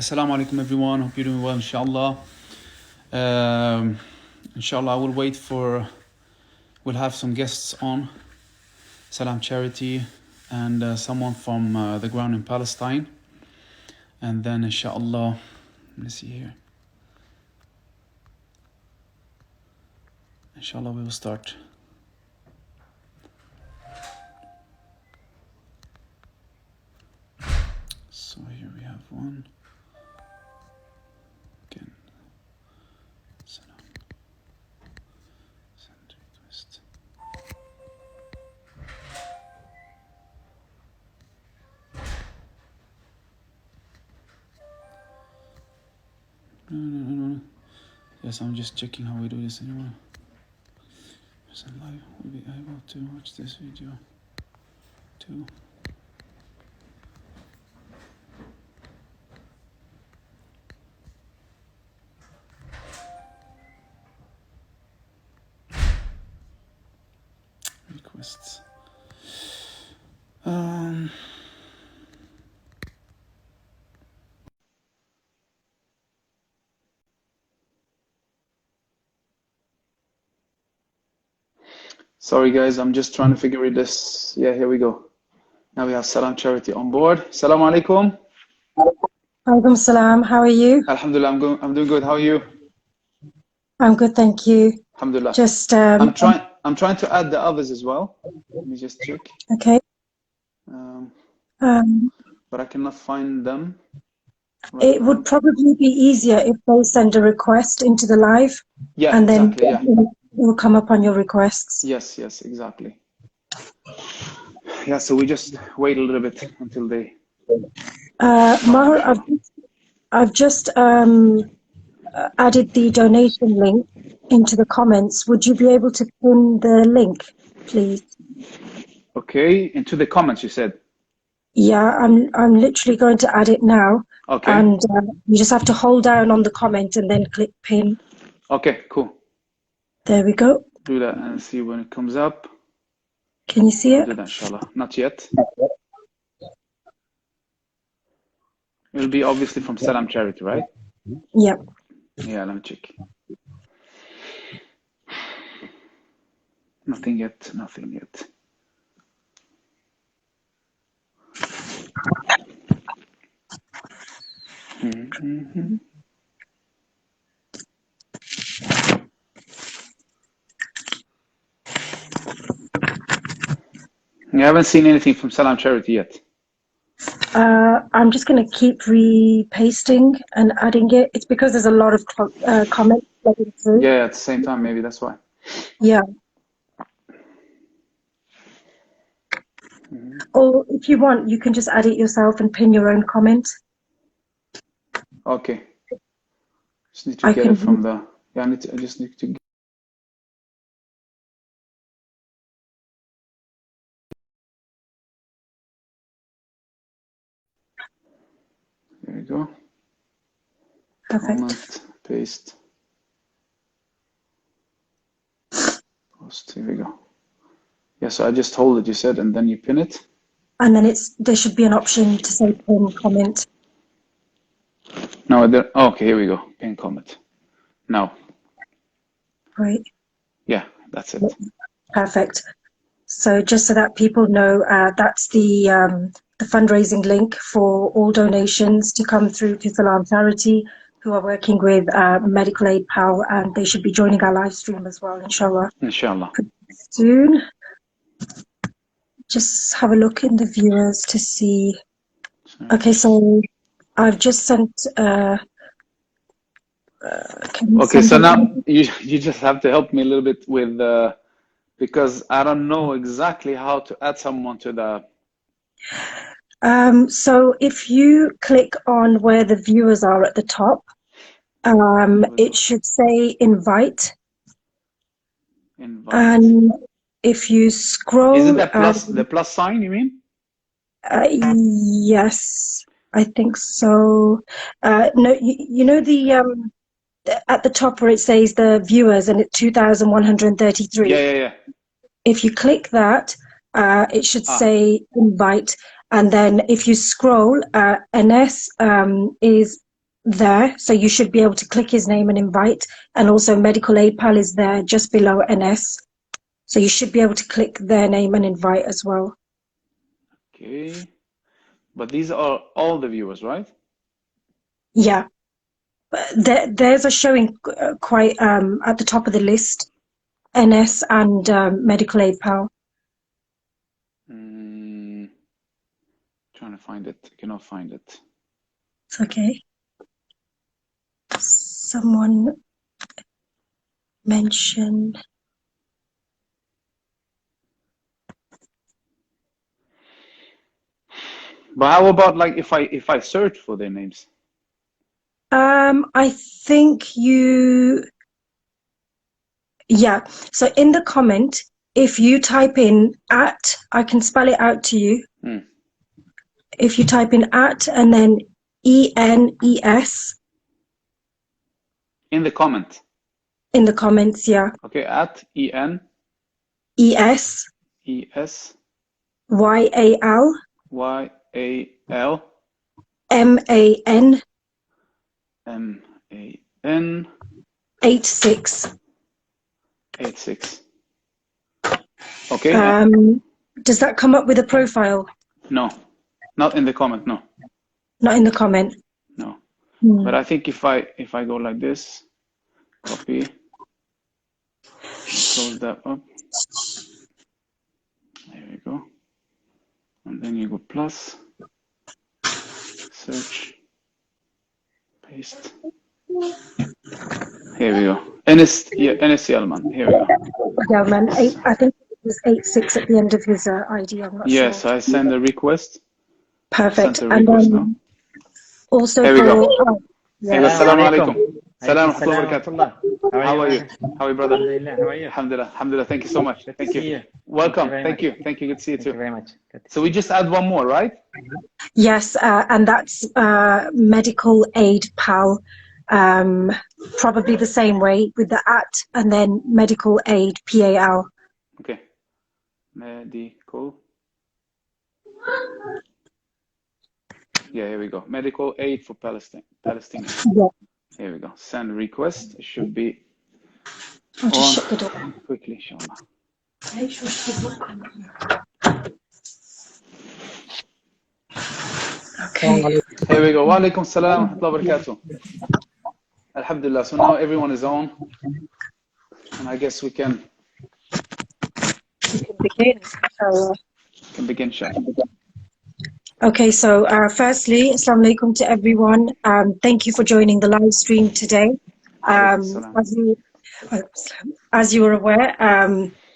Assalamu alaikum everyone, hope you're doing well inshallah. Inshallah I will wait for, we'll have some guests on, Salam Charity and someone from the ground in Palestine. And then inshallah, let me see here. Inshallah we will start. So here we have one. Again. Salam. Send request. No. Yes, I'm just checking how we do this anyway. Person live will be able to watch this video too. Requests. Sorry guys, I'm just trying to figure this. Yeah, here we go. Now we have Salam Charity on board. Salam alaikum. Alaikum salam. How are you? Alhamdulillah, I'm doing good. How are you? I'm good, thank you. Alhamdulillah. Just I'm trying to add the others as well. Let me just check. okay. But I cannot find them. It would probably be easier if they send a request into the live. Yeah, and then exactly. Yeah. it will come up on your requests. Yes, exactly. Yeah, so we just wait a little bit until they. Maher, I've just added the donation link into the comments. Would you be able to pin the link, please? Okay, into the comments you said. Yeah, I'm literally going to add it now. Okay. And you just have to hold down on the comment and then click pin. Okay, cool. There we go. Do that and see when it comes up. Can you see it? Do that, inshallah. Not yet. It'll be obviously from Salam Charity, right? Yep. Yeah, let me check. Nothing yet. You haven't seen anything from Salam Charity yet? I'm just going to keep repasting and adding it. It's because there's a lot of comments flooding through. Yeah, at the same time, maybe that's why. Yeah. Or if you want, you can just add it yourself and pin your own comment. Okay. Just need to get it from the. Yeah, I just need to. There we go. Perfect. Comment, paste. Post. Here we go. Yeah, so I just hold it, you said, and then you pin it. And then there should be an option to say pin comment. No, there. Oh, okay, here we go. Pin comment. Now. Great. Yeah, that's it. Perfect. So just so that people know, that's the fundraising link for all donations to come through to Salam Charity, who are working with Medical Aid PAL, and they should be joining our live stream as well, inshallah. Inshallah. Soon. Just have a look in the viewers to see. Okay, so I've just sent. Okay, so now you just have to help me a little bit with because I don't know exactly how to add someone to the. So if you click on where the viewers are at the top, it should say invite. And if you scroll, is it the plus sign? You mean? Yes, I think so. No, you know the at the top where it says the viewers and it's 2,133. Yeah. If you click that, it should say invite, and then if you scroll, NS is there, so you should be able to click his name and invite. And also Medical Aid Pal is there just below NS, so you should be able to click their name and invite as well. Okay, but these are all the viewers, right? Yeah, there's a showing quite at the top of the list, NS and Medical Aid Pal. Trying to find it, I cannot find it. It's okay. Someone mentioned. But how about like if I search for their names? I think you. Yeah. So in the comment, if you type in at, I can spell it out to you. If you type in at and then ENES. In the comment. In the comments, yeah. Okay, at EN. ES. ES. YAL. YAL. MAN. MAN. 86. 86. Okay. Does that come up with a profile? No, not in the comment. No. Not in the comment. No. But I think if I go like this, copy, close that up. There we go. And then you go plus, search, paste. Here we go. NS Yalman. Here we go. Yalman. I think it was 86 at the end of his ID. I'm not sure. Yes, I send a request. Perfect. Sent a request now. Also here we go. Assalamu alaikum. Salam wa How are you? How are you, brother? Alhamdulillah. How are you? Alhamdulillah. Thank you so much. Thank you. Welcome. Thank you. Thank you. Good to see you too. Thank you very much. So we just add one more, right? Yes, and that's Medical Aid Pal. Probably the same way with the at and then Medical Aid PAL. Okay. Medical. Yeah, here we go. Medical Aid for Palestinian. Yeah. Here we go. Send request. It should be I'll just shut the door. Quickly, inshallah. Make sure she's not coming. Okay. Here we go. Wa alaikum salam wa rahmatullahi wa barakatuh. Alhamdulillah. So now everyone is on. And I guess we can begin. Inshallah. Okay, so firstly, Assalamu alaikum to everyone. Thank you for joining the live stream today. As you are aware,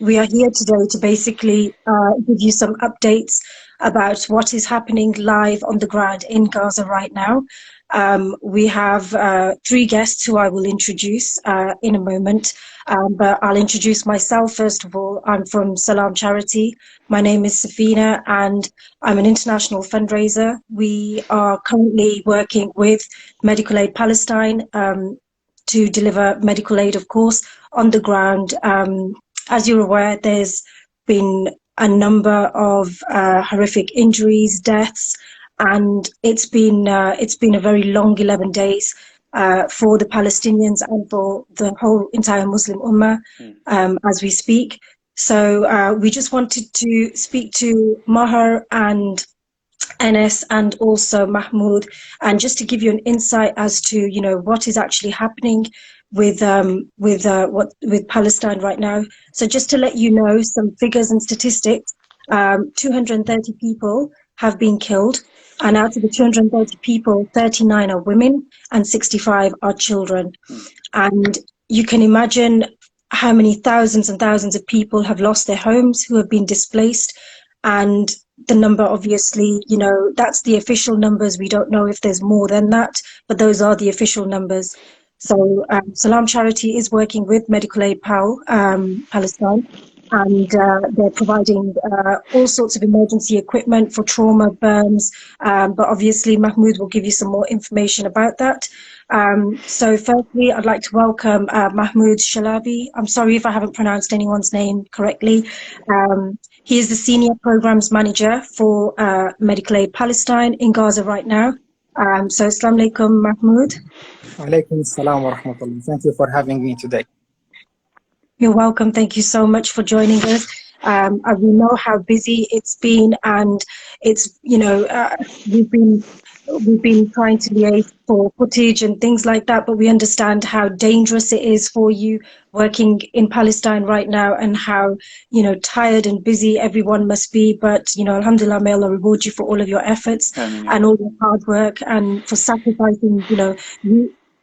we are here today to basically give you some updates about what is happening live on the ground in Gaza right now. We have 3 guests who I will introduce in a moment, but I'll introduce myself first of all. I'm from Salam Charity. My name is Safina and I'm an international fundraiser. We are currently working with Medical Aid Palestine to deliver medical aid, of course, on the ground. As you're aware, there's been a number of horrific injuries, deaths, and it's been a very long 11 days for the Palestinians and for the whole entire Muslim Ummah as we speak. So we just wanted to speak to Maher and Enes and also Mahmoud, and just to give you an insight as to what is actually happening with Palestine right now. So just to let you know some figures and statistics, 230 people have been killed, and out of the 230 people, 39 are women and 65 are children. And you can imagine how many thousands and thousands of people have lost their homes, who have been displaced. And the number, obviously, that's the official numbers. We don't know if there's more than that, but those are the official numbers. So Salam Charity is working with Medical Aid PAL, Palestine, and they're providing all sorts of emergency equipment for trauma, burns, but obviously Mahmoud will give you some more information about that. So firstly, I'd like to welcome Mahmoud Shalabi. I'm sorry if I haven't pronounced anyone's name correctly. He is the Senior Programs Manager for Medical Aid Palestine in Gaza right now. So Assalamu alaikum, Mahmoud. Alaikum assalam wa rahmatullah. Thank you for having me today. You're welcome. Thank you so much for joining us. We know how busy it's been, and it's we've been trying to liaise for footage and things like that, but we understand how dangerous it is for you working in Palestine right now, and how tired and busy everyone must be. But Alhamdulillah, may Allah reward you for all of your efforts and all your hard work, and for sacrificing.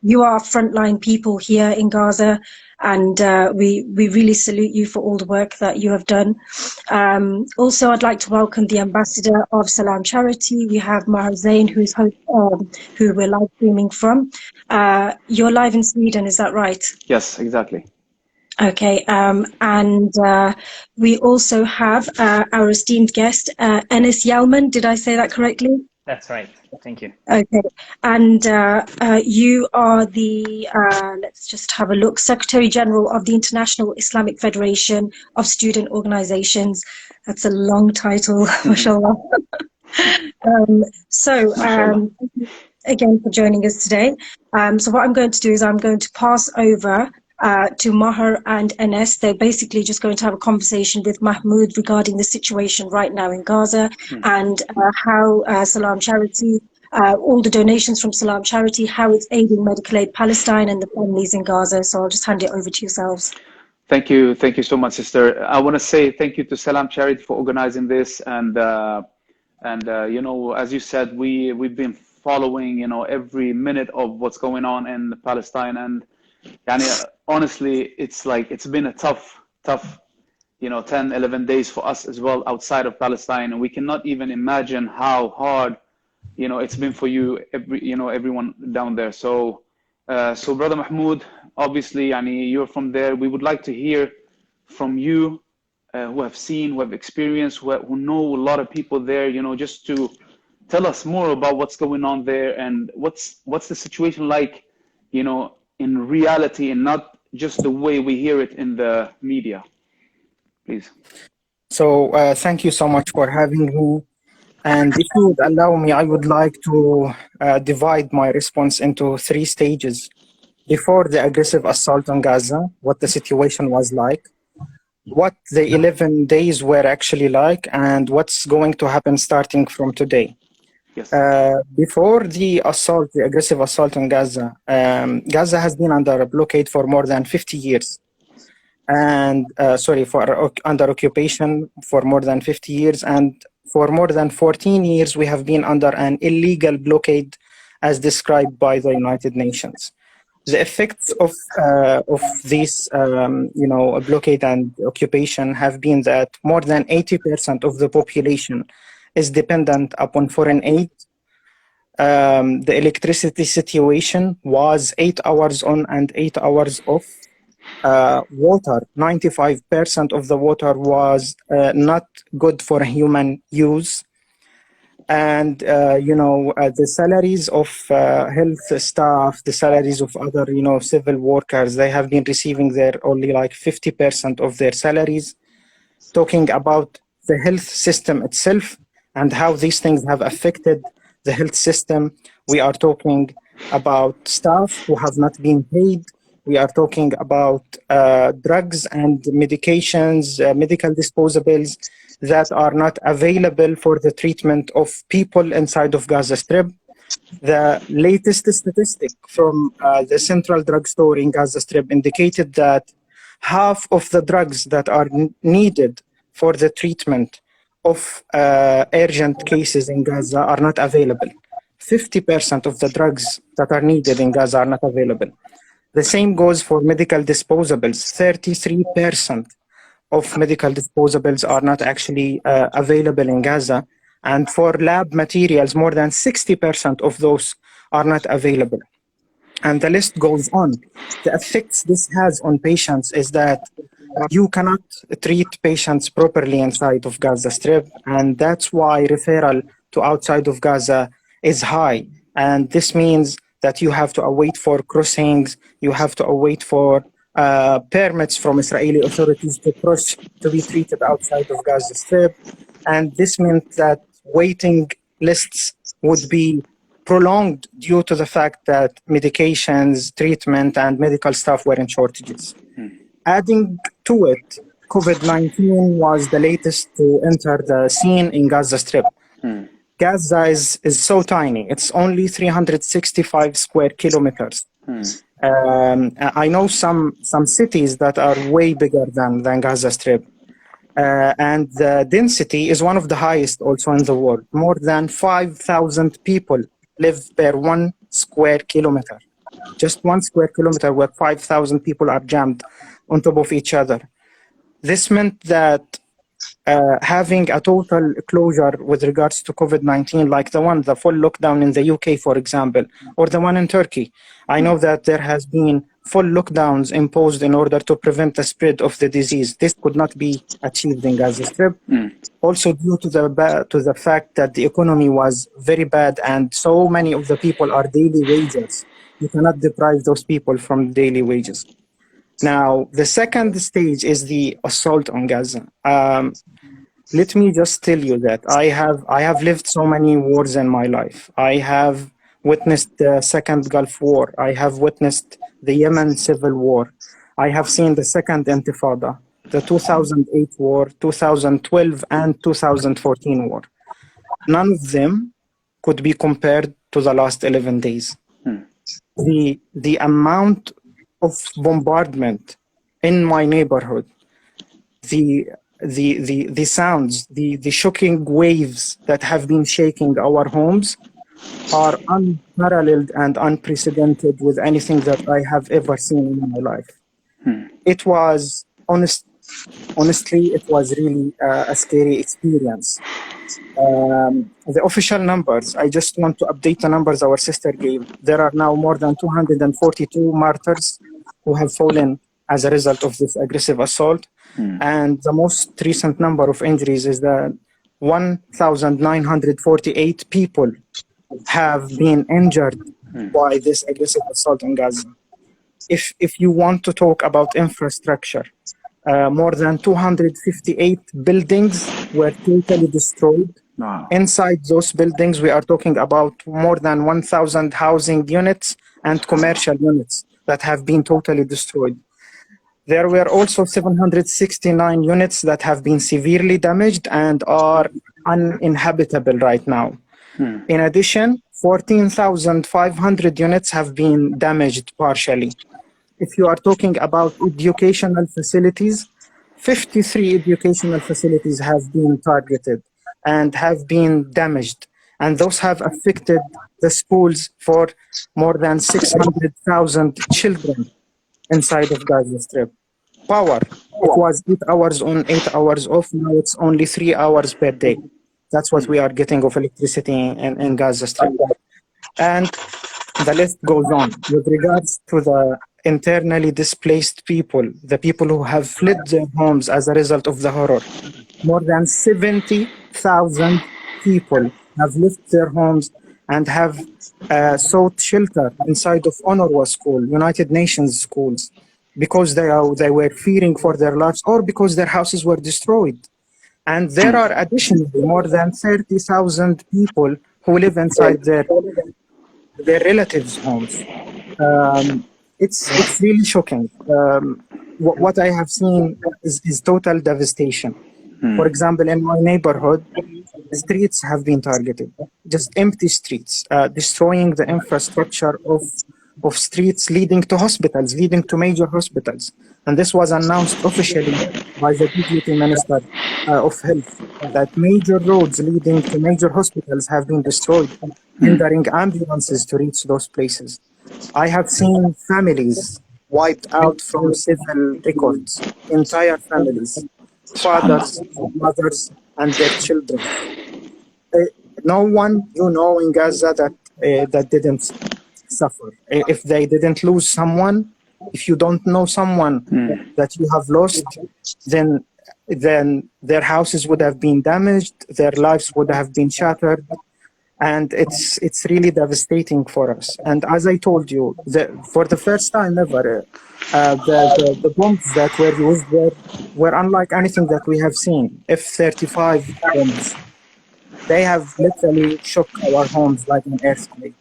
You are frontline people here in Gaza, and we really salute you for all the work that you have done. Also, I'd like to welcome the ambassador of Salam Charity. We have Maher Zain, who we're live streaming from. You're live in Sweden, is that right? Yes, exactly. Okay, and we also have our esteemed guest, Enes Yalman. Did I say that correctly? That's right. Thank you. Okay, and you are the, let's just have a look, Secretary General of the International Islamic Federation of Student Organizations. That's a long title, mashallah. Thank you again for joining us today. So what I'm going to do is I'm going to pass over to Maher and Enes. They're basically just going to have a conversation with Mahmoud regarding the situation right now in Gaza and how Salam Charity, all the donations from Salam Charity, how it's aiding Medical Aid Palestine and the families in Gaza. So I'll just hand it over to yourselves. Thank you so much, sister. I want to say thank you to Salam Charity for organizing this, and as you said, we've been following every minute of what's going on in Palestine, and honestly, it's been a tough 10, 11 days for us as well outside of Palestine, and we cannot even imagine how hard it's been for you, everyone down there. So brother Mahmoud, obviously you're from there. We would like to hear from you, who have seen, who have experienced, who know a lot of people there, just to tell us more about what's going on there and what's the situation like, in reality, and not just the way we hear it in the media. Please. So thank you so much for having me. And if you would allow me, I would like to divide my response into 3 stages. Before the aggressive assault on Gaza, what the situation was like, what the 11 days were actually like, and what's going to happen starting from today. Yes. Before the aggressive assault on Gaza, Gaza has been under a blockade for more than 50 years. And under occupation for more than 50 years. And for more than 14 years, we have been under an illegal blockade as described by the United Nations. The effects of this, blockade and occupation have been that more than 80% of the population is dependent upon foreign aid. The electricity situation was 8 hours on and 8 hours off. Water, 95% of the water was not good for human use. And, the salaries of health staff, the salaries of other, civil workers, they have been receiving only like 50% of their salaries. Talking about the health system itself and how these things have affected the health system, we are talking about staff who have not been paid. We are talking about drugs and medications, medical disposables that are not available for the treatment of people inside of Gaza Strip. The latest statistic from the Central Drug Store in Gaza Strip indicated that half of the drugs that are needed for the treatment of urgent cases in Gaza are not available. 50% of the drugs that are needed in Gaza are not available. The same goes for medical disposables. 33% of medical disposables are not actually available in Gaza. And for lab materials, more than 60% of those are not available. And the list goes on. The effects this has on patients is that you cannot treat patients properly inside of Gaza Strip. And that's why referral to outside of Gaza is high. And this means that you have to await for crossings, you have to await for permits from Israeli authorities to cross to be treated outside of Gaza Strip. And this meant that waiting lists would be prolonged due to the fact that medications, treatment, and medical staff were in shortages. Adding to it, COVID-19 was the latest to enter the scene in Gaza Strip. Gaza is so tiny. It's only 365 square kilometers. I know some cities that are way bigger than Gaza Strip. And the density is one of the highest also in the world. More than 5,000 people live per 1 square kilometer. Just 1 square kilometer where 5,000 people are jammed on top of each other. This meant that having a total closure with regards to COVID-19, like the full lockdown in the UK, for example, or the one in Turkey. I know that there has been full lockdowns imposed in order to prevent the spread of the disease. This could not be achieved in Gaza Strip. Also due to the fact that the economy was very bad and so many of the people are daily wages. You cannot deprive those people from daily wages. Now, the second stage is the assault on Gaza. Let me just tell you that I have lived so many wars in my life. I have witnessed the Second Gulf War. I have witnessed the Yemen Civil War. I have seen the Second Intifada, the 2008 war, 2012, and 2014 war. None of them could be compared to the last 11 days. The amount of bombardment in my neighborhood, the sounds, the shocking waves that have been shaking our homes are unparalleled and unprecedented with anything that I have ever seen in my life. It was honestly, it was really a scary experience. The official numbers, I just want to update the numbers our sister gave. There are now more than 242 martyrs who have fallen as a result of this aggressive assault. And the most recent number of injuries is that 1,948 people have been injured by this aggressive assault in Gaza. If you want to talk about infrastructure, more than 258 buildings were totally destroyed. Wow. Inside those buildings, we are talking about more than 1,000 housing units and commercial units that have been totally destroyed. There were also 769 units that have been severely damaged and are uninhabitable right now. In addition, 14,500 units have been damaged partially. If you are talking about educational facilities, 53 educational facilities have been targeted and have been damaged. And those have affected the schools for more than 600,000 children inside of Gaza Strip. Power, it was 8 hours on, 8 hours off. Now it's only 3 hours per day. That's what we are getting of electricity in Gaza Strip. And the list goes on. With regards to the internally displaced people, the people who have fled their homes as a result of the horror, more than 70,000 people have left their homes and have sought shelter inside of UNRWA school, United Nations schools, because they were fearing for their lives or because their houses were destroyed. And there are additionally more than 30,000 people who live inside their relatives' homes. It's really shocking. What I have seen is total devastation. For example, in my neighborhood, streets have been targeted, just empty streets, destroying the infrastructure of streets leading to hospitals, leading to major hospitals. And this was announced officially by the Deputy Minister of Health, that major roads leading to major hospitals have been destroyed, hindering ambulances to reach those places. I have seen families wiped out from civil records, entire families, fathers, mothers, and their children. No one in Gaza that didn't suffer. If they didn't lose someone, if you don't know someone that you have lost, then their houses would have been damaged, their lives would have been shattered, and it's really devastating for us. And as I told you, for the first time ever, the bombs that were used were unlike anything that we have seen. F-35 bombs. They have literally shook our homes like an earthquake.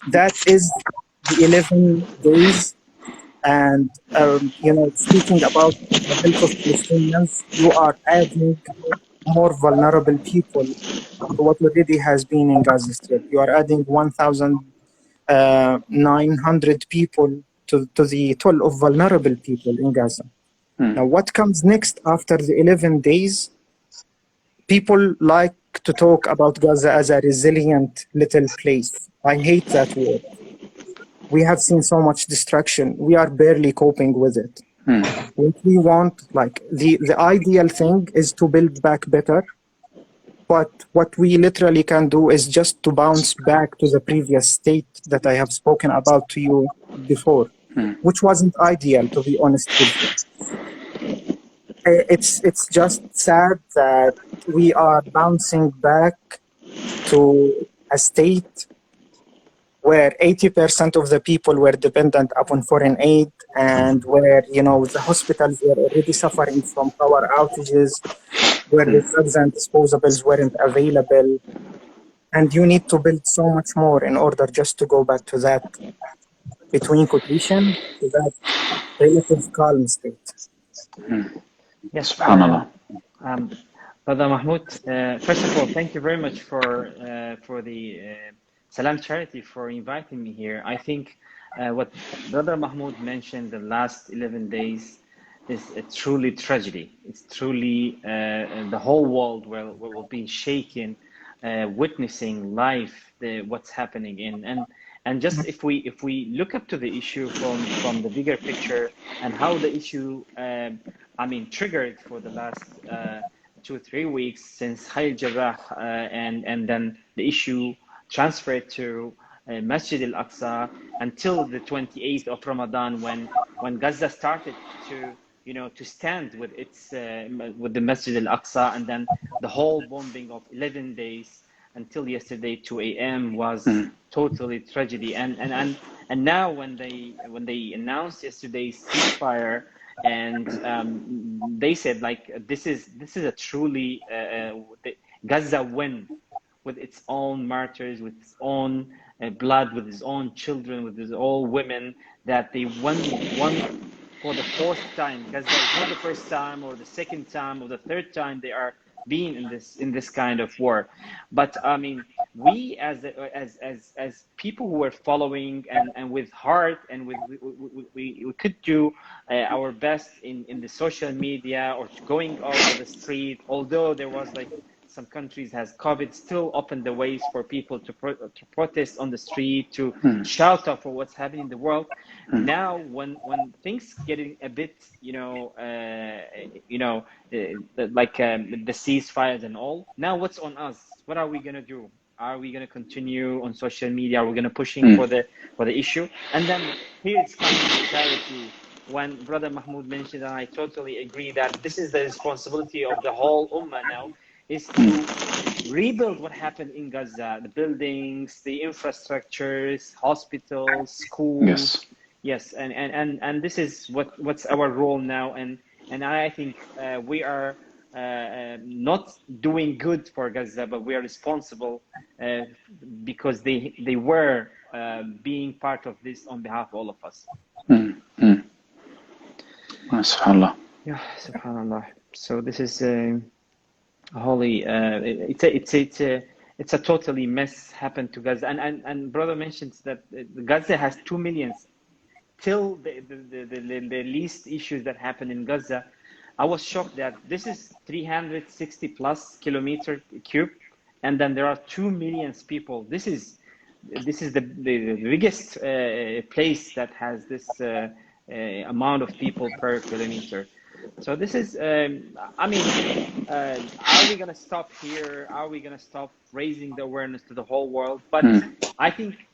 That is the 11 days. And, speaking about the health of Palestinians, you are adding more vulnerable people to what already has been in Gaza Strip. You are adding 1,900 people to the toll of vulnerable people in Gaza. Now, what comes next after the 11 days? People like to talk about Gaza as a resilient little place. I hate that word. We have seen so much destruction. We are barely coping with it. What we want, like the ideal thing is to build back better. But what we literally can do is just to bounce back to the previous state that I have spoken about to you before, which wasn't ideal, to be honest with you. It's just sad that we are bouncing back to a state where 80% of the people were dependent upon foreign aid, and where, the hospitals were already suffering from power outages, where the drugs and disposables weren't available. And you need to build so much more in order just to go back to that, between quotation, to that relative calm state. Yes. SubhanAllah. Brother Mahmoud, first of all, thank you very much for the Salam Charity for inviting me here. I think what Brother Mahmoud mentioned the last 11 days is a truly tragedy. It's truly the whole world will be shaken, witnessing live what's happening and just if we look up to the issue from the bigger picture and how the issue triggered for the last 2-3 weeks since Hayy Jarrah and then the issue transferred to Masjid al-Aqsa until the 28th of Ramadan when Gaza started to stand with its with the Masjid al-Aqsa, and then the whole bombing of 11 days until yesterday 2 a.m. was totally tragedy. And now when they announced yesterday's ceasefire, and they said like this is a truly Gaza win, with its own martyrs, with its own blood, with its own children, with its own women, that they won for the fourth time. Gaza is not the first time or the second time or the third time they are being in this kind of war. But I mean, we as people who were following and with heart and we could do our best in the social media or going out of the street, although there was like some countries has COVID, still opened the ways for people to protest on the street, to shout out for what's happening in the world. Now, when things getting a bit, the ceasefires and all. Now, what's on us? What are we gonna do? Are we gonna continue on social media? Are we gonna pushing for the issue? And then here it's coming to charity. When Brother Mahmoud mentioned, and I totally agree that this is the responsibility of the whole ummah now, is to rebuild what happened in Gaza, the buildings, the infrastructures, hospitals, schools. Yes, and this is what's our role now, and I think we are not doing good for Gaza, but we are responsible because they were being part of this on behalf of all of us. SubhanAllah. Yeah, SubhanAllah. So this is holy. It's a totally mess happened to Gaza, and brother mentions that Gaza has 2 million. Till the least issues that happened in Gaza, I was shocked that this is 360 plus kilometer cube, and then there are 2 million people. This is the biggest place that has this amount of people per kilometer. So this is, are we going to stop here? Are we going to stop raising the awareness to the whole world? But I think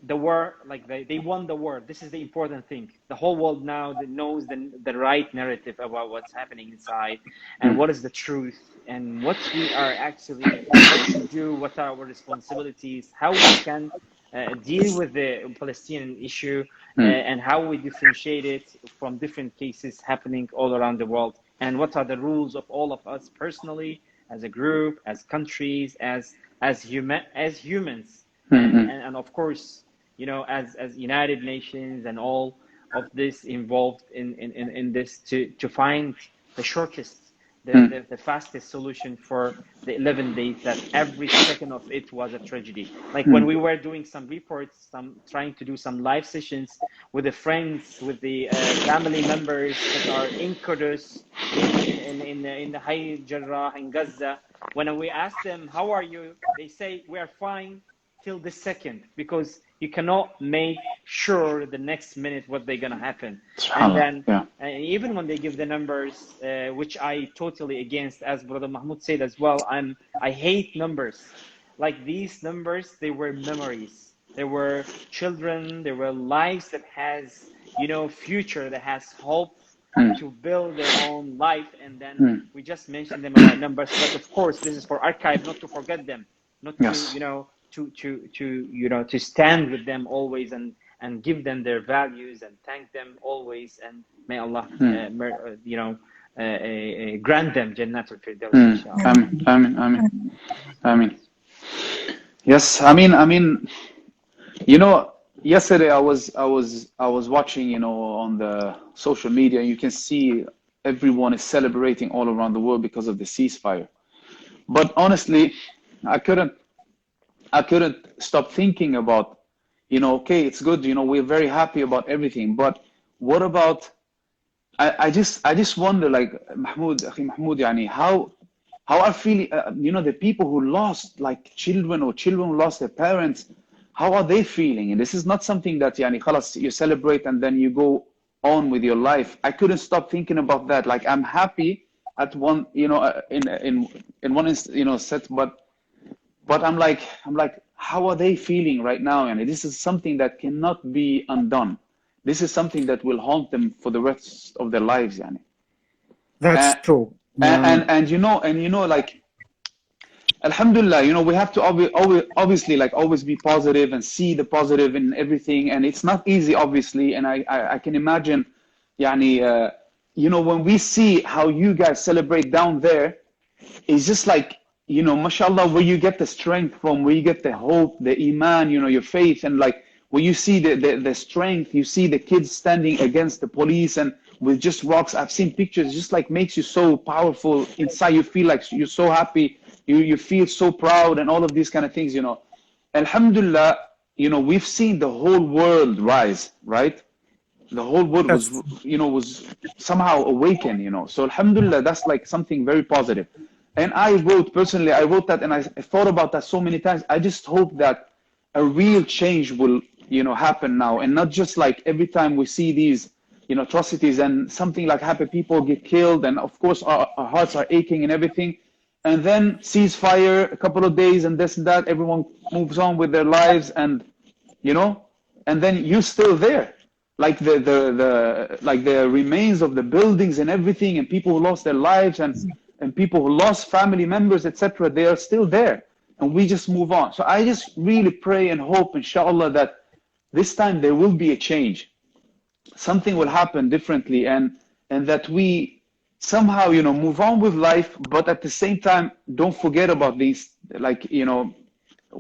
the war, like they won the war. This is the important thing. The whole world now knows the right narrative about what's happening inside and what is the truth and what we are actually to do, what are our responsibilities, how we can deal with the Palestinian issue and how we differentiate it from different cases happening all around the world, and what are the rules of all of us personally as a group, as countries, as humans, and of course, you know, as United Nations and all of this involved in this to find the shortest, the fastest solution for the 11 days that every second of it was a tragedy. Like when we were doing some reports, trying to do some live sessions with the friends, with the family members that are in Qudus, in the Hayy Jarrah in Gaza, when we ask them, how are you? They say, we are fine till the second, because you cannot make sure the next minute what they're gonna happen. And then even when they give the numbers, which I totally against, as Brother Mahmoud said as well, I hate numbers. Like these numbers, they were memories. There were children, there were lives that has, you know, future, that has hope to build their own life. And then we just mentioned them about numbers, but of course this is for archive, not to forget them, not to, you know, to stand with them always and give them their values and thank them always, and may Allah you know, grant them Jannatul Firdaus, inshallah. Amen. Yes, I mean, you know, yesterday I was watching, you know, on the social media. You can see everyone is celebrating all around the world because of the ceasefire. But honestly, I couldn't stop thinking about, you know, okay, it's good, you know, we're very happy about everything, but what about, I just wonder, like, Mahmoud, yani, how are feeling, you know, the people who lost, like, children who lost their parents, how are they feeling? And this is not something that, yani, khalas, you celebrate and then you go on with your life. I couldn't stop thinking about that. Like, I'm happy at one, you know, in one, you know, set, but I'm like, how are they feeling right now? And this is something that cannot be undone. This is something that will haunt them for the rest of their lives, yani. That's true. And you know, like, Alhamdulillah, you know, we have to obviously, like, always be positive and see the positive in everything. And it's not easy, obviously. And I can imagine, yani, you know, when we see how you guys celebrate down there, it's just like, you know, mashallah, where you get the strength from, where you get the hope, the iman, you know, your faith, and like where you see the strength, you see the kids standing against the police and with just rocks. I've seen pictures, just like makes you so powerful inside. You feel like you're so happy, you feel so proud, and all of these kind of things, you know. Alhamdulillah, you know, we've seen the whole world rise, right? The whole world was, you know, was somehow awakened, you know. So Alhamdulillah, that's like something very positive. And I wrote that, and I thought about that so many times. I just hope that a real change will, you know, happen now, and not just like every time we see these, you know, atrocities and something like happen, people get killed, and of course our hearts are aching and everything, and then ceasefire a couple of days and this and that, everyone moves on with their lives, and you know, and then you're still there, like the remains of the buildings and everything, and people who lost their lives and people who lost family members, etc., they are still there, and we just move on. So I just really pray and hope, inshallah, that this time there will be a change. Something will happen differently, and that we somehow, you know, move on with life, but at the same time, don't forget about these, like, you know,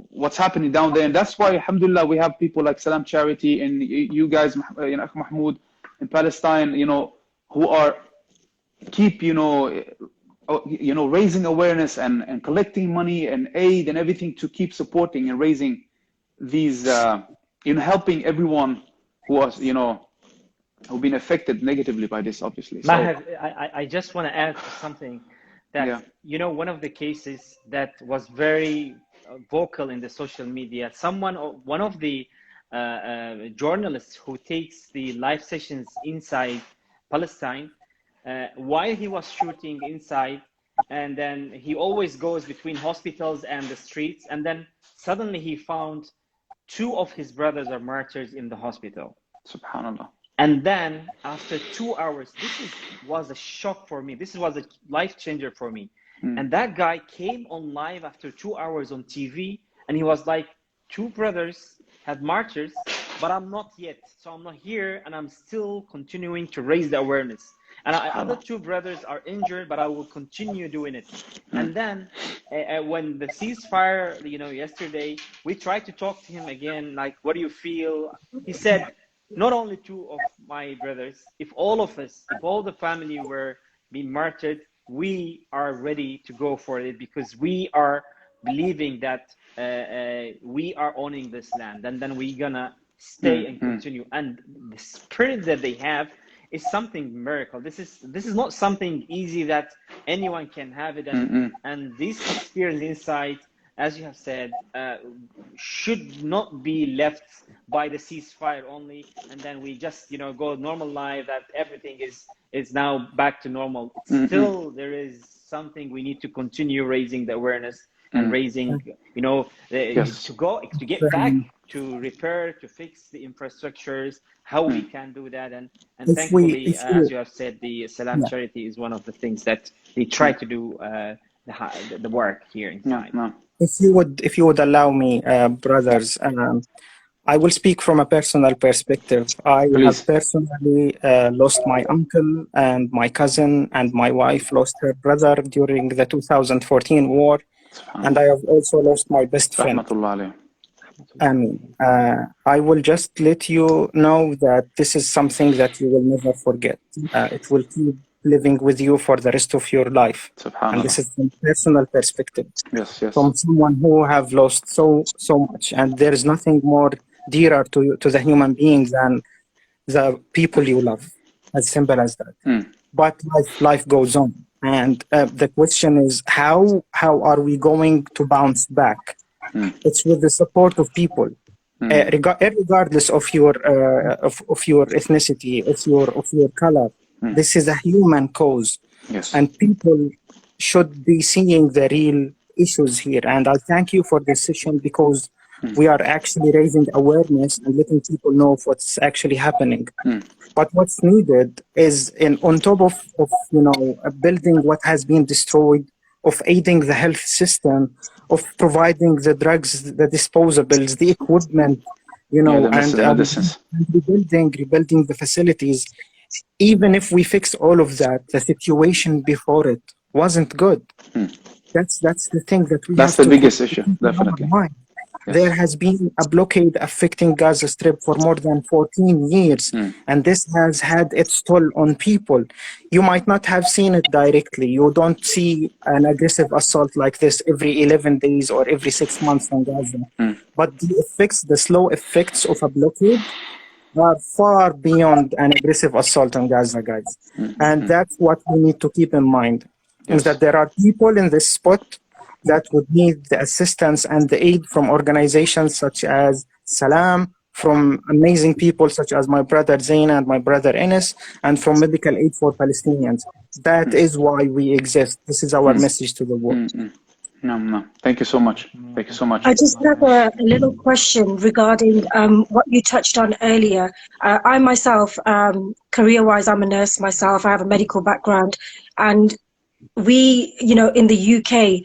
what's happening down there. And that's why, alhamdulillah, we have people like Salam Charity and you guys, you know, Mahmoud, in Palestine, you know, who are keep, you know, raising awareness and collecting money and aid and everything to keep supporting and raising these, you know, helping everyone who was, you know, who've been affected negatively by this, obviously. So, Maher, I just want to add something that, you know, one of the cases that was very vocal in the social media, one of the journalists who takes the live sessions inside Palestine, while he was shooting inside, and then he always goes between hospitals and the streets, and then suddenly he found 2 of his brothers are martyrs in the hospital. Subhanallah. And then after 2 hours, was a shock for me. This was a life changer for me. And that guy came on live after 2 hours on TV, and he was like, 2 brothers had martyrs, but I'm not yet. So I'm not here, and I'm still continuing to raise the awareness. And other two brothers are injured, but I will continue doing it. And then when the ceasefire, yesterday, we tried to talk to him again, like, what do you feel? He said, not only two of my brothers, if all of us, if all the family were being martyred, we are ready to go for it, because we are believing that we are owning this land, and then we're gonna stay and continue. And the spirit that they have is something miracle. This is not something easy that anyone can have it, and this experience inside, as you have said, should not be left by the ceasefire only, and then we just go normal life, that everything is now back to normal. Still, there is something we need to continue raising the awareness and raising, to get back, to repair, to fix the infrastructures, how we can do that. And thankfully, as you have said, the Salam charity is one of the things that they try to do the work here inside. If you would allow me, brothers, I will speak from a personal perspective. I have personally lost my uncle and my cousin, and my wife lost her brother during the 2014 war. And I have also lost my best friend. I will just let you know that this is something that you will never forget. It will keep living with you for the rest of your life. And this is from personal perspective. Yes. From someone who have lost so much. And there is nothing more dearer to the human beings than the people you love. As simple as that. But life goes on. And the question is, how are we going to bounce back? It's with the support of people, regardless of your ethnicity, of your color. This is a human cause, and people should be seeing the real issues here. And I thank you for this session, because we are actually raising awareness and letting people know of what's actually happening. But what's needed is, on top of building what has been destroyed, of aiding the health system, of providing the drugs, the disposables, the equipment, and rebuilding the facilities. Even if we fix all of that, the situation before it wasn't good. That's the thing that we That's have the to biggest issue, definitely. There has been a blockade affecting Gaza Strip for more than 14 years, and this has had its toll on people. You might not have seen it directly. You don't see an aggressive assault like this every 11 days or every 6 months on Gaza. But the slow effects of a blockade are far beyond an aggressive assault on Gaza, guys. And that's what we need to keep in mind, is that there are people in this spot that would need the assistance and the aid from organizations such as Salam, from amazing people such as my brother Zain and my brother Enes, and from Medical Aid for Palestinians. That is why we exist. This is our message to the world. No. Thank you so much. Thank you so much. I just have a little question regarding what you touched on earlier. I myself, career-wise, I'm a nurse myself. I have a medical background. And we, in the UK,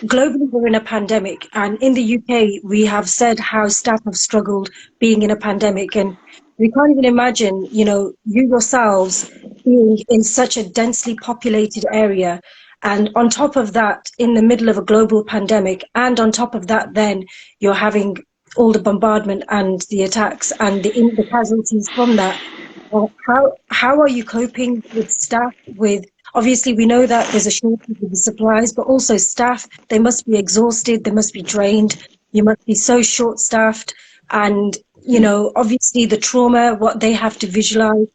globally, we're in a pandemic, and in the UK, we have said how staff have struggled being in a pandemic, and we can't even imagine, you yourselves being in such a densely populated area, and on top of that, in the middle of a global pandemic, and on top of that, then you're having all the bombardment and the attacks and the casualties from that. How are you coping with staff? Obviously, we know that there's a shortage of the supplies, but also staff, they must be exhausted, they must be drained, you must be so short-staffed, and, obviously the trauma, what they have to visualize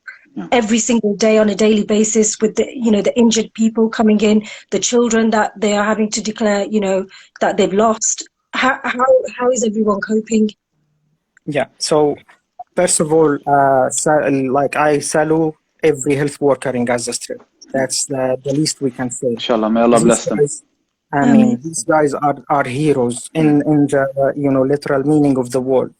every single day on a daily basis with the injured people coming in, the children that they are having to declare, that they've lost. How is everyone coping? Yeah, so first of all, I salute every health worker in Gaza Strip. That's the least we can say. Inshallah, may Allah bless them. These guys are heroes in the literal meaning of the word.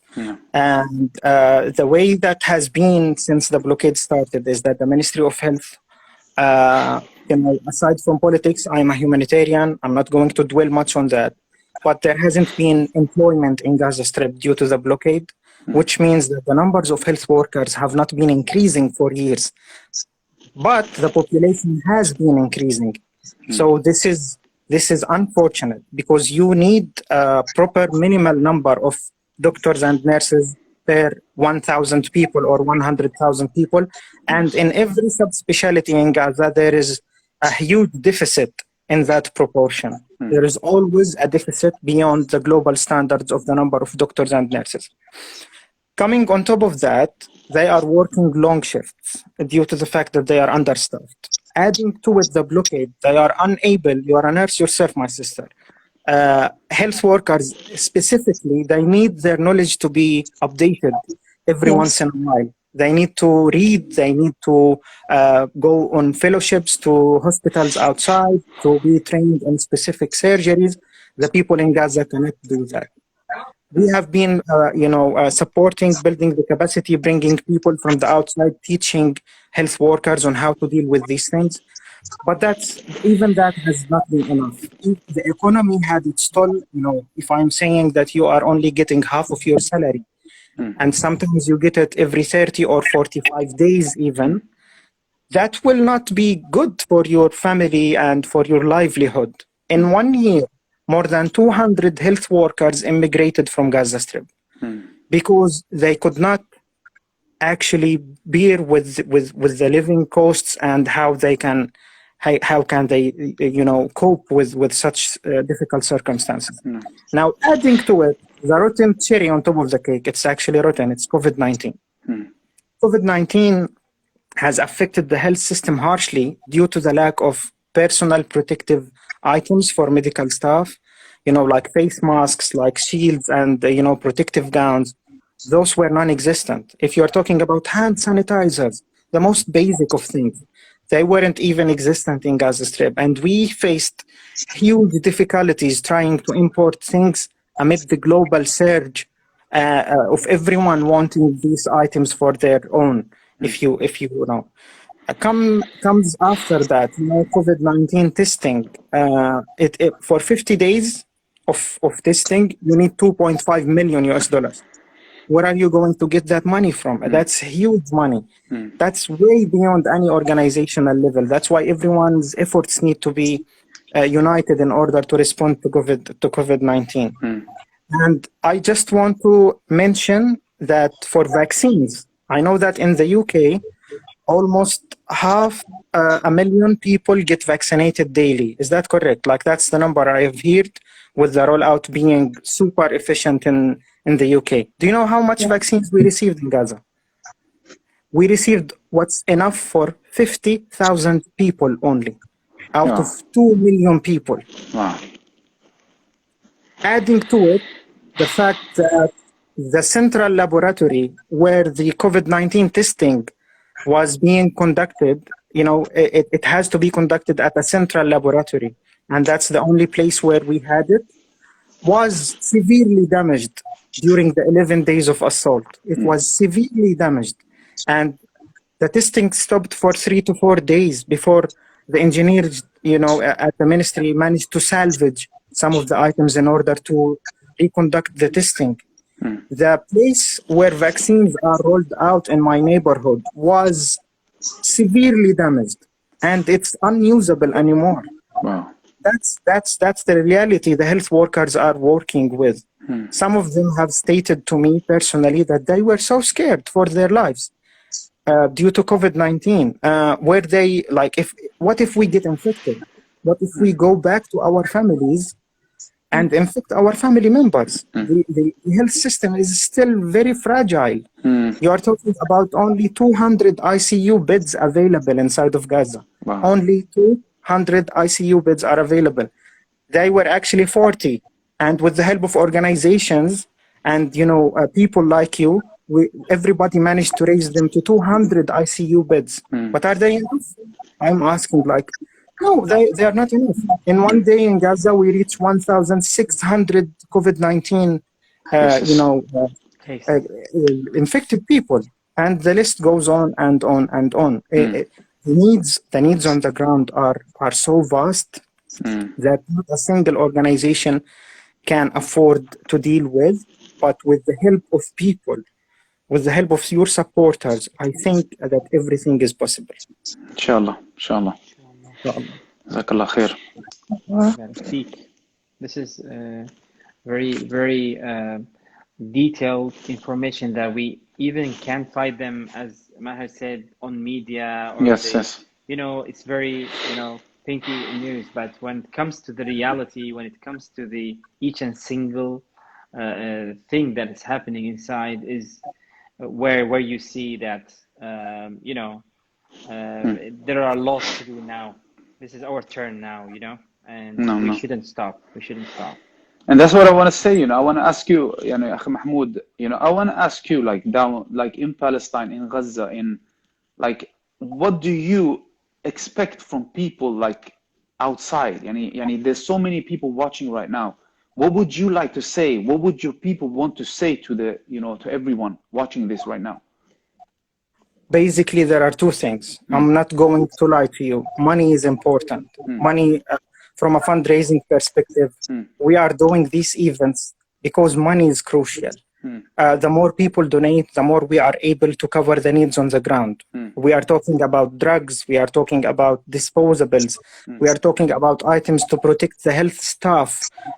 And the way that has been since the blockade started is that the Ministry of Health, aside from politics, I'm a humanitarian. I'm not going to dwell much on that. But there hasn't been employment in Gaza Strip due to the blockade, which means that the numbers of health workers have not been increasing for years. but the population has been increasing. So this is unfortunate because you need a proper minimal number of doctors and nurses per 1,000 people or 100,000 people. And in every subspecialty in Gaza, there is a huge deficit in that proportion. There is always a deficit beyond the global standards of the number of doctors and nurses. Coming on top of that, they are working long shifts due to the fact that they are understaffed. Adding to it the blockade, they are unable, you are a nurse yourself, my sister. Health workers specifically, they need their knowledge to be updated every once in a while. They need to read, they need to go on fellowships to hospitals outside to be trained in specific surgeries. The people in Gaza cannot do that. We have been, supporting, building the capacity, bringing people from the outside, teaching health workers on how to deal with these things. But even that has not been enough. If the economy had its toll, if I'm saying that you are only getting half of your salary, and sometimes you get it every 30 or 45 days even, that will not be good for your family and for your livelihood. In 1 year, more than 200 health workers immigrated from Gaza Strip because they could not actually bear with the living costs and how can they cope with such difficult circumstances. Now, adding to it, the rotten cherry on top of the cake, it's actually rotten, it's COVID-19. COVID-19 has affected the health system harshly due to the lack of personal protective items for medical staff, like face masks, like shields and, protective gowns. Those were non-existent. If you're talking about hand sanitizers, the most basic of things, they weren't even existent in Gaza Strip. And we faced huge difficulties trying to import things amid the global surge of everyone wanting these items for their own, if you know. Comes after that, COVID-19 testing. For 50 days of testing, you need $2.5 million US. Where are you going to get that money from? That's huge money. That's way beyond any organizational level. That's why everyone's efforts need to be united in order to respond to COVID-19. And I just want to mention that for vaccines, I know that in the UK, almost 500,000 people get vaccinated daily. Is that correct? Like that's the number I have heard, with the rollout being super efficient in the UK. Do you know how much vaccines we received in Gaza? We received what's enough for 50,000 people only, out of 2 million people. Wow. Adding to it, the fact that the central laboratory where the COVID-19 testing was being conducted, it has to be conducted at a central laboratory, and that's the only place where we had it, was severely damaged during the 11 days of assault. It was severely damaged, and the testing stopped for 3 to 4 days before the engineers, at the ministry managed to salvage some of the items in order to reconduct the testing. The place where vaccines are rolled out in my neighborhood was severely damaged, and it's unusable anymore. Wow. That's the reality the health workers are working with. Some of them have stated to me personally that they were so scared for their lives due to COVID-19, where they what if we get infected? What if we go back to our families and infect our family members? The health system is still very fragile. You are talking about only 200 ICU beds available inside of Gaza. Wow. Only 200 ICU beds are available. They were actually 40. And with the help of organizations and, people like you, everybody managed to raise them to 200 ICU beds. But are they enough? I'm asking, no, they are not enough. In 1 day in Gaza, we reached 1,600 COVID-19, infected people, and the list goes on and on and on. The needs on the ground are so vast that not a single organization can afford to deal with. But with the help of people, with the help of your supporters, I think that everything is possible. Inshallah, inshallah. Jazakallah khair. This is very, very detailed information that we even can't find them, as Maher said, on media. Or yes, yes. You know, it's very, you know, pinky news. But when it comes to the reality, when it comes to the each and single thing that is happening inside, is where you see that, you know, there are lots to do now. This is our turn now, you know, and we shouldn't stop. We shouldn't stop. And that's what I want to say, you know. I want to ask you, you know, Akhi Mahmoud, you know, I want to ask you, like down, like in Palestine, in Gaza, in like, what do you expect from people like outside? Yani, there's so many people watching right now. What would you like to say? What would your people want to say to the, you know, to everyone watching this right now? Basically, there are two things. I'm not going to lie to you. Money is important. Money, from a fundraising perspective, we are doing these events because money is crucial. The more people donate, the more we are able to cover the needs on the ground. We are talking about drugs. We are talking about disposables. We are talking about items to protect the health staff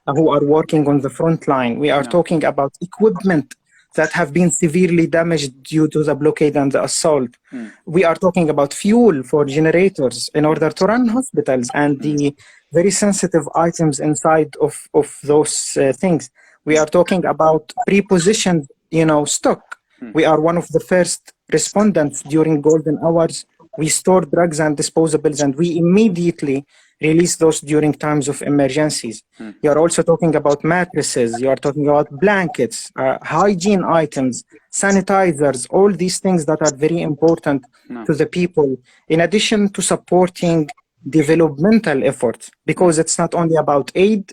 who are working on the front line. We are talking about equipment that have been severely damaged due to the blockade and the assault. We are talking about fuel for generators in order to run hospitals and the very sensitive items inside of those things. We are talking about pre-positioned, you know, stock. We are one of the first respondents during golden hours. We store drugs and disposables, and we immediately release those during times of emergencies. You are also talking about mattresses. You are talking about blankets, hygiene items, sanitizers, all these things that are very important to the people, in addition to supporting developmental efforts, because it's not only about aid.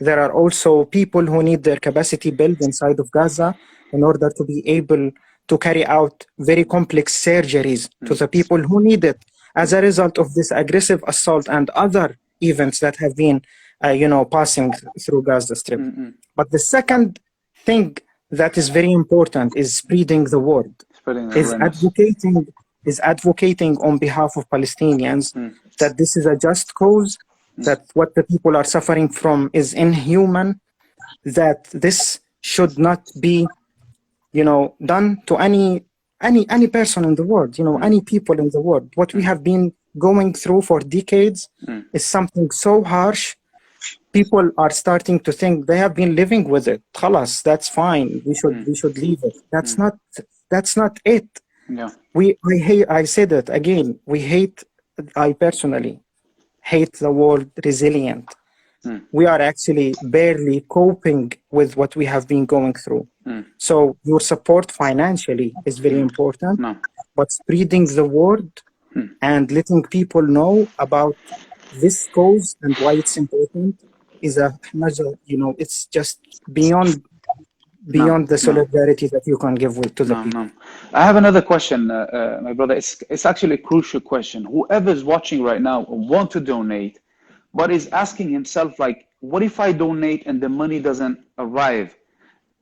There are also people who need their capacity built inside of Gaza in order to be able to carry out very complex surgeries to the people who need it as a result of this aggressive assault and other events that have been, you know, passing through Gaza Strip. But the second thing that is very important is spreading the word, is advocating on behalf of Palestinians that this is a just cause, that what the people are suffering from is inhuman, that this should not be, you know, done to any person in the world, you know, any people in the world. What we have been going through for decades is something so harsh. People are starting to think they have been living with it. Khalas, that's fine. We should leave it. That's not it. Yeah. I said it again. I personally hate the word resilient. We are actually barely coping with what we have been going through. So your support financially is very important, but spreading the word and letting people know about this cause and why it's important is a measure, you know, it's just beyond the solidarity that you can give to the people. I have another question, my brother. It's actually a crucial question. Whoever's watching right now want to donate, but is asking himself, like, what if I donate and the money doesn't arrive?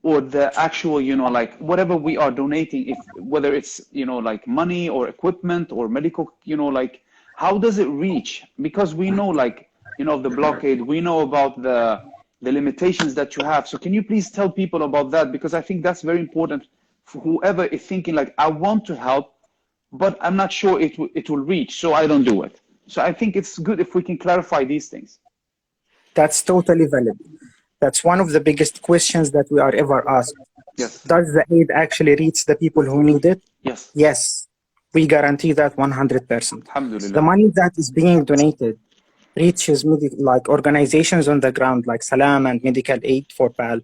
Or the actual, you know, like whatever we are donating, whether it's, you know, like money or equipment or medical, you know, like how does it reach? Because we know, like, you know, the blockade, we know about the limitations that you have. So can you please tell people about that? Because I think that's very important for whoever is thinking like, I want to help, but I'm not sure it will reach, so I don't do it. So I think it's good if we can clarify these things. That's totally valid. That's one of the biggest questions that we are ever asked. Yes. Does the aid actually reach the people who need it? Yes. Yes. We guarantee that 100%. Alhamdulillah. The money that is being donated reaches like organizations on the ground like Salam and Medical Aid for PAL.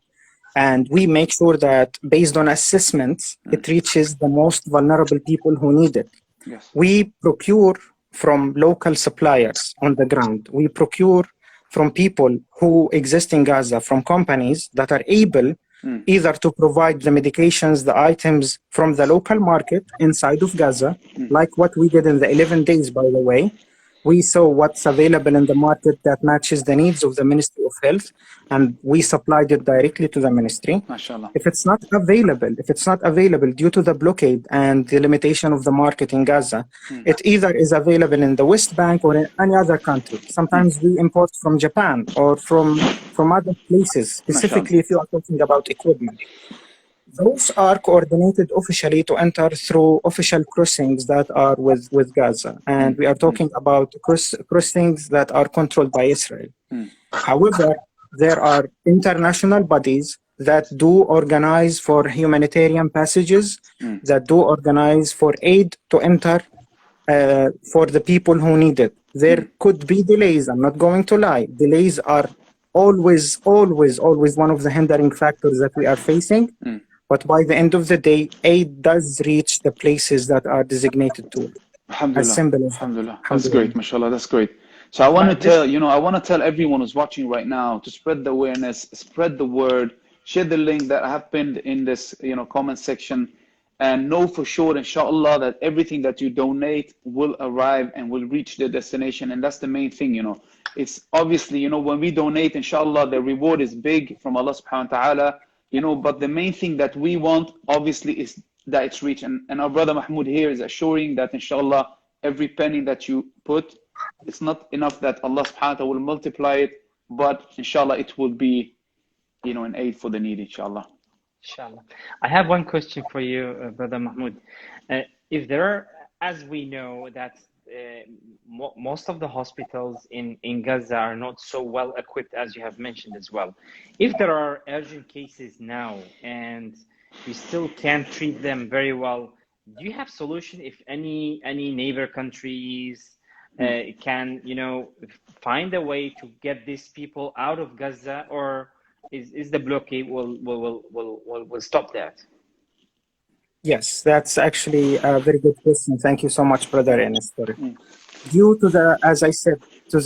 And we make sure that based on assessments, it reaches the most vulnerable people who need it. Yes. We procure from local suppliers on the ground. We procure from people who exist in Gaza, from companies that are able either to provide the medications, the items from the local market inside of Gaza, like what we did in the 11 days, by the way, We saw what's available in the market that matches the needs of the Ministry of Health, and we supplied it directly to the ministry. MashaAllah. If it's not available due to the blockade and the limitation of the market in Gaza, it either is available in the West Bank or in any other country. Sometimes we import from Japan or from other places, specifically if you are talking about equipment. Those are coordinated officially to enter through official crossings that are with Gaza. And we are talking about crossings that are controlled by Israel. However, there are international bodies that do organize for humanitarian passages, that do organize for aid to enter for the people who need it. There could be delays, I'm not going to lie. Delays are always one of the hindering factors that we are facing. But by the end of the day, aid does reach the places that are designated to it. As simple as Alhamdulillah. That's great, mashallah, that's great. So I want to tell, I want to tell everyone who's watching right now to spread the awareness, spread the word, share the link that I have pinned in this, comment section, and know for sure, inshallah, that everything that you donate will arrive and will reach the destination. And that's the main thing, It's obviously, when we donate, inshallah, the reward is big from Allah subhanahu wa ta'ala. But the main thing that we want, obviously, is that it's reached. And our brother Mahmoud here is assuring that, inshallah, every penny that you put, it's not enough that Allah subhanahu wa ta'ala will multiply it, but inshallah, it will be, an aid for the need, inshallah. Inshallah. I have one question for you, brother Mahmoud. If there are, as we know, that most of the hospitals in Gaza are not so well equipped, as you have mentioned as well. If there are urgent cases now and you still can't treat them very well, do you have solution if any neighbor countries can, find a way to get these people out of Gaza, or is the blockade will stop that? Yes, that's actually a very good question. Thank you so much, Brother Enes, for it. Due to the, as I said, to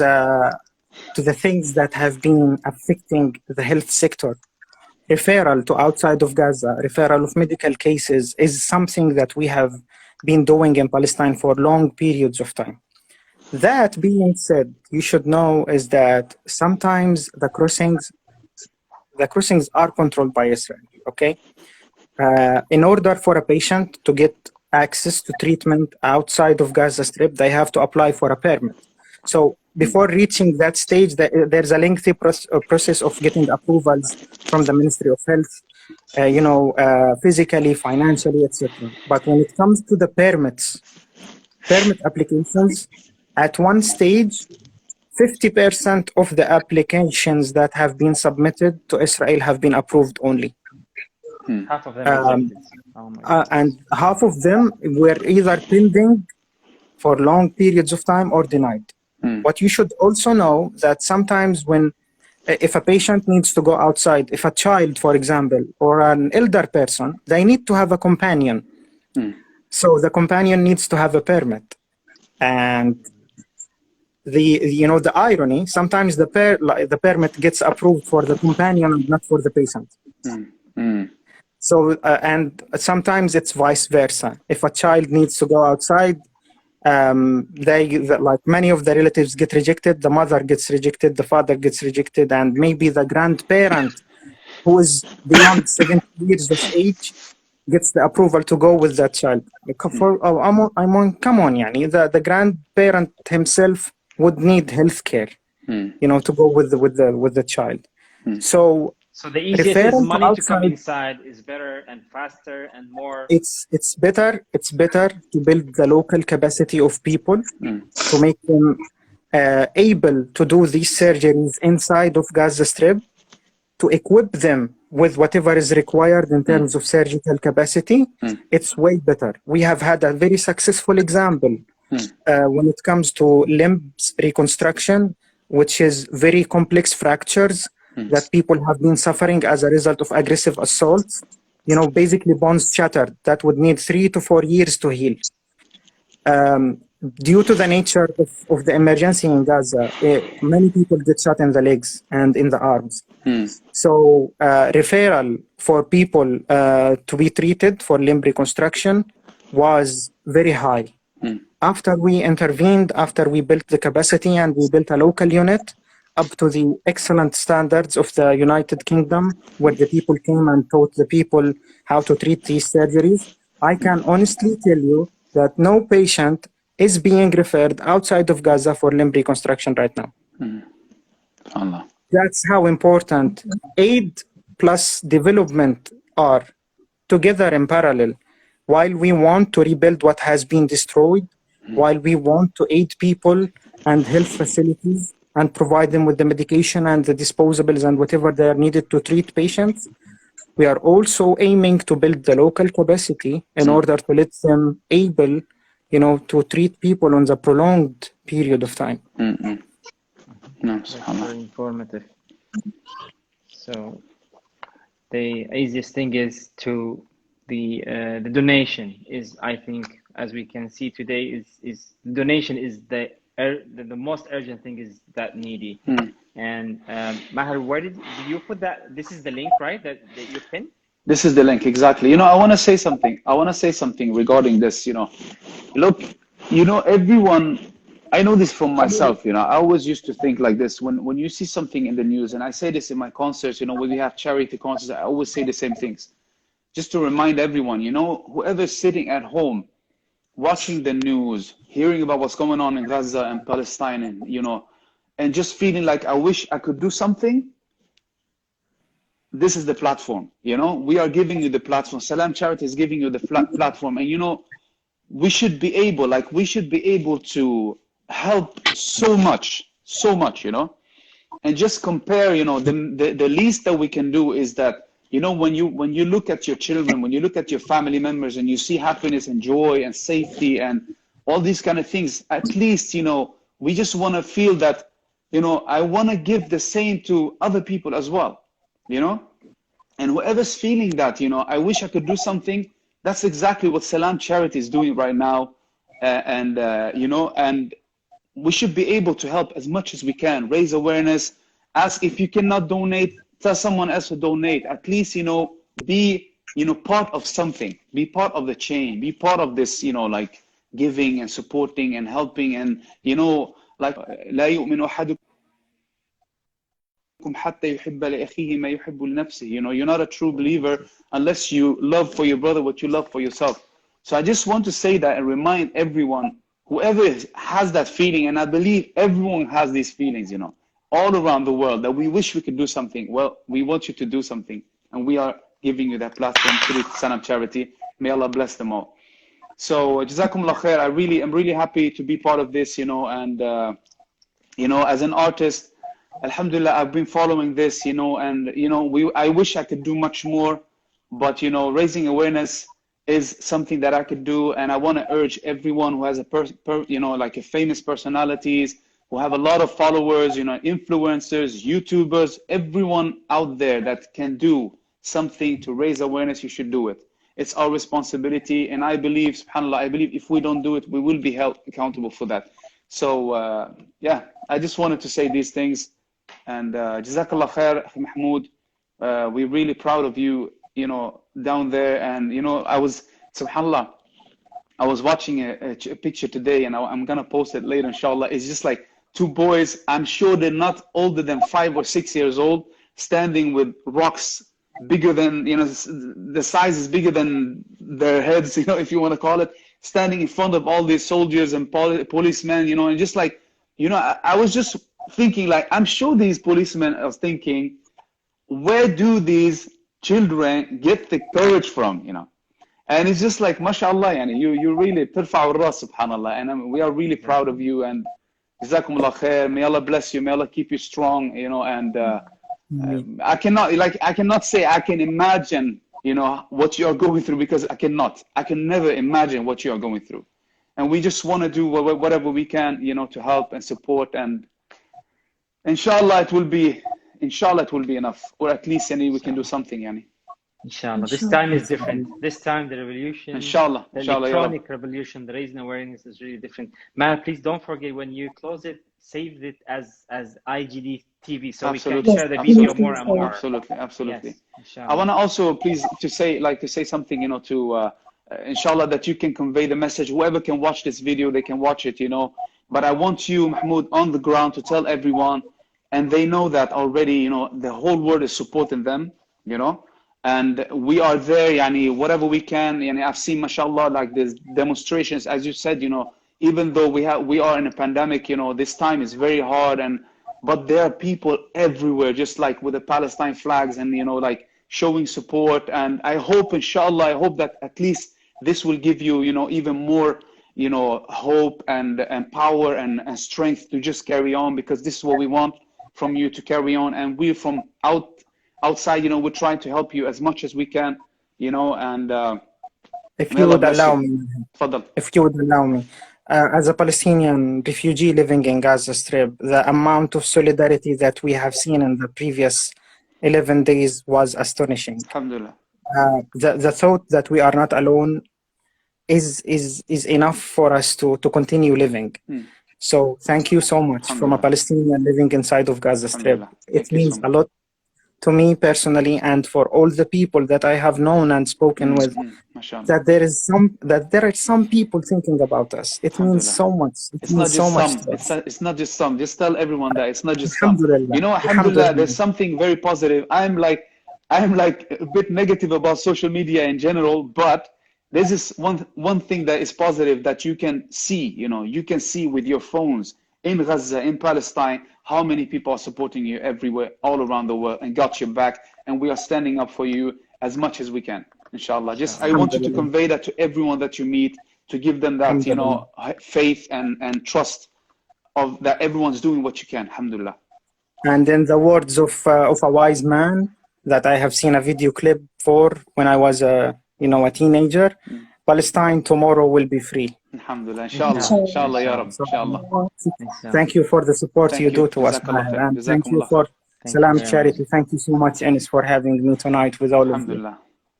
the things that have been affecting the health sector, referral to outside of Gaza, referral of medical cases is something that we have been doing in Palestine for long periods of time. That being said, you should know is that sometimes the crossings are controlled by Israel, okay? In order for a patient to get access to treatment outside of Gaza Strip, they have to apply for a permit. So before reaching that stage, there's a lengthy process of getting approvals from the Ministry of Health, physically, financially, etc. But when it comes to the permit applications, at one stage, 50% of the applications that have been submitted to Israel have been approved only. Half of them rejected. And half of them were either pending for long periods of time or denied. But you should also know that sometimes if a patient needs to go outside, if a child, for example, or an elder person, they need to have a companion. So the companion needs to have a permit. And the irony, sometimes the permit gets approved for the companion and not for the patient. So, and sometimes it's vice versa. If a child needs to go outside, like many of the relatives get rejected, the mother gets rejected, the father gets rejected, and maybe the grandparent who is beyond 70 years of age gets the approval to go with that child. Come on, the grandparent himself would need healthcare, to go with the child. So the easiest is money to come inside is better and faster and more. It's better to build the local capacity of people to make them able to do these surgeries inside of Gaza Strip, to equip them with whatever is required in terms of surgical capacity. It's way better. We have had a very successful example when it comes to limbs reconstruction, which is very complex fractures that people have been suffering as a result of aggressive assaults. Basically bones shattered that would need 3 to 4 years to heal. Due to the nature of the emergency in Gaza, many people get shot in the legs and in the arms. So referral for people to be treated for limb reconstruction was very high. After we intervened, after we built the capacity and we built a local unit up to the excellent standards of the United Kingdom, where the people came and taught the people how to treat these surgeries, I can honestly tell you that no patient is being referred outside of Gaza for limb reconstruction right now. Allah. That's how important aid plus development are together in parallel. While we want to rebuild what has been destroyed, while we want to aid people and health facilities and provide them with the medication and the disposables and whatever they are needed to treat patients, we are also aiming to build the local capacity in order to let them able, to treat people on the prolonged period of time. No, That's very informative. So the easiest thing is to the donation is, I think, as we can see today, is donation is the most urgent thing is that needy. And Maher, where did you put that? This is the link, right? That you pinned? This is the link, exactly. I want to say something. I want to say something regarding this. Look, everyone. I know this from myself. I always used to think like this. When you see something in the news, and I say this in my concerts. When we have charity concerts, I always say the same things. Just to remind everyone, whoever's sitting at home, watching the news, hearing about what's going on in Gaza and Palestine, and just feeling like I wish I could do something. This is the platform. We are giving you the platform. Salam Charity is giving you the platform, and we should be able to help so much, and just compare. The least that we can do is that. When you look at your children, when you look at your family members and you see happiness and joy and safety and all these kind of things, at least, we just want to feel that, I want to give the same to other people as well, and whoever's feeling that, I wish I could do something. That's exactly what Salam Charity is doing right now. And we should be able to help as much as we can, raise awareness, ask if you cannot donate, tell someone else to donate. At least, be, part of something, be part of the chain, be part of this, like giving and supporting and helping. And, like, لا يؤمن أحدكم حتى يحب لأخيه ما يحب لنفسه. You're not a true believer unless you love for your brother what you love for yourself. So I just want to say that and remind everyone, whoever has that feeling, and I believe everyone has these feelings, all around the world, that we wish we could do something. Well, we want you to do something, and we are giving you that platform through Salam Charity. May Allah bless them all. So, Jazakumullah khair. I'm really happy to be part of this, and as an artist, Alhamdulillah, I've been following this, and I wish I could do much more, but raising awareness is something that I could do, and I want to urge everyone who has like a famous personalities, who have a lot of followers, influencers, YouTubers, everyone out there that can do something to raise awareness, you should do it. It's our responsibility, and I believe, subhanAllah, if we don't do it, we will be held accountable for that. So, yeah, I just wanted to say these things, and Jazakallah khair, Mahmoud. We're really proud of you, down there, and I was, subhanAllah, I was watching a picture today, and I'm gonna post it later, inshallah. It's just like two boys, I'm sure they're not older than 5 or 6 years old, standing with rocks bigger than, the size is bigger than their heads, if you want to call it, standing in front of all these soldiers and policemen, and just like, I was just thinking, like, I'm sure these policemen are thinking, where do these children get the courage from, And it's just like, mashallah, you really tarfa'u ras, subhanallah, and we are really proud of you, and Jazakumullah khair. May Allah bless you, may Allah keep you strong, and I cannot say I can imagine, what you are going through, because I can never imagine what you are going through. And we just want to do whatever we can, to help and support, and inshallah it will be enough, or at least we can do something, Inshallah. This time is different. This time the revolution, inshallah, the electronic revolution, the raising awareness is really different. Maher, please don't forget, when you close it, save it as IGD TV, so absolutely. we can share the video more and more. Absolutely. Yes, I want to also please to say something, to inshallah, that you can convey the message. Whoever can watch this video, they can watch it, you know. But I want you, Mahmoud, on the ground to tell everyone, and they know that already, you know, the whole world is supporting them, you know, and we are there, yani, whatever we can. Yani, I've seen, mashallah, like these demonstrations, as you said, you know, even though we are in a pandemic, you know, this time is very hard, but there are people everywhere, just like with the Palestine flags and, you know, like showing support. And I hope, inshallah, I hope that at least this will give you, you know, even more, you know, hope and power and strength to just carry on, because this is what we want from you, to carry on. And we from outside, you know, we're trying to help you as much as we can, you know, and If may you Allah would bless allow you. me, Tfaddal. if you would allow me, as a Palestinian refugee living in Gaza Strip, the amount of solidarity that we have seen in the previous 11 days was astonishing. Alhamdulillah. The thought that we are not alone is enough for us to continue living. So thank you so much from a Palestinian living inside of Gaza Strip. It means a lot to me personally, and for all the people that I have known and spoken with, that there are some people thinking about us. It means so much. It's not just some. It's not just some. Just tell everyone that it's not just some. You know, alhamdulillah, there's something very positive. I'm like a bit negative about social media in general, but this is one thing that is positive, that you can see, you know, you can see with your phones in Gaza, in Palestine, how many people are supporting you everywhere, all around the world, and got your back. And we are standing up for you as much as we can, inshallah. Just, I want you to convey that to everyone that you meet, to give them that, you know, faith and trust of that everyone's doing what you can, alhamdulillah. And in the words of a wise man that I have seen a video clip for when I was a teenager, Palestine tomorrow will be free. Alhamdulillah, inshallah, inshallah, ya Rab, inshallah. Thank you for the support you do to us, and thank you for Salam Charity. Thank you so much, Enis, for having me tonight with all of you.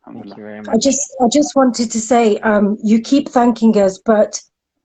Thank you very much. I just wanted to say, you keep thanking us, but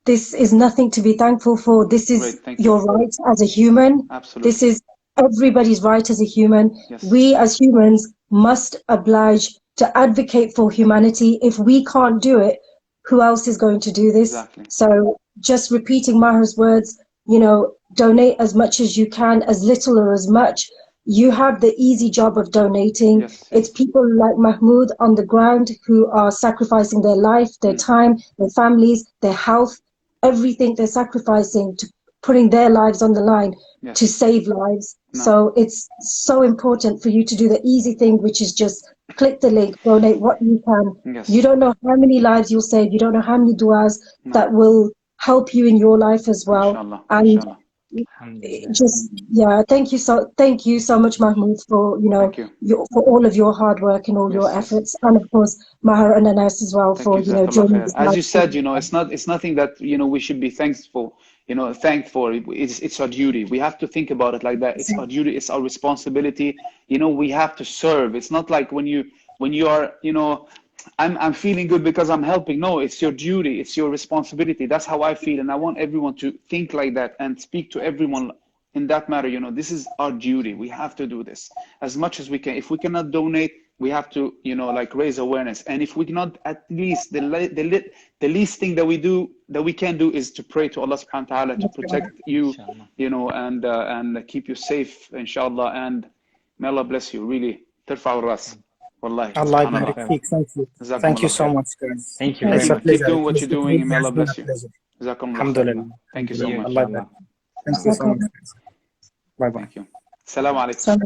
this is nothing to be thankful for. This is your right as a human. Absolutely. This is everybody's right as a human. Yes. We as humans must oblige to advocate for humanity. If we can't do it, who else is going to do this? Exactly. So just repeating Maher's words, you know, donate as much as you can, as little or as much. You have the easy job of donating. Yes. It's people like Mahmoud on the ground who are sacrificing their life, their time, their families, their health, everything they're sacrificing, to putting their lives on the line to save lives. So it's so important for you to do the easy thing, which is just click the link, donate what you can. Yes. You don't know how many lives you'll save. You don't know how many du'as that will help you in your life as well. Inshallah. And Inshallah. just thank you so much, Mahmoud, for for all of your hard work and all your efforts, and of course Maher and Anas as well for joining us. As you said, it's nothing that we should be thankful for. It's our duty. We have to think about it like that. It's our duty. It's our responsibility. We have to serve. It's not like when you are I'm feeling good because I'm helping. No, it's your duty. It's your responsibility. That's how I feel. And I want everyone to think like that and speak to everyone in that matter. This is our duty. We have to do this as much as we can. If we cannot donate, we have to, raise awareness. And if we cannot, at least the least thing that we can do is to pray to Allah subhanahu wa ta'ala to protect you, and keep you safe, inshallah. And may Allah bless you, really. Tarfa al-ras. Wallahi. Allah thank you. Thank you so much, guys. Thank you very much. Keep doing what you're doing, and may Allah bless you. Alhamdulillah. Thank you so much. Thank you so much. Bye bye. Thank you. Assalamu alaikum.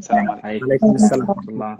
Alaikum assalam.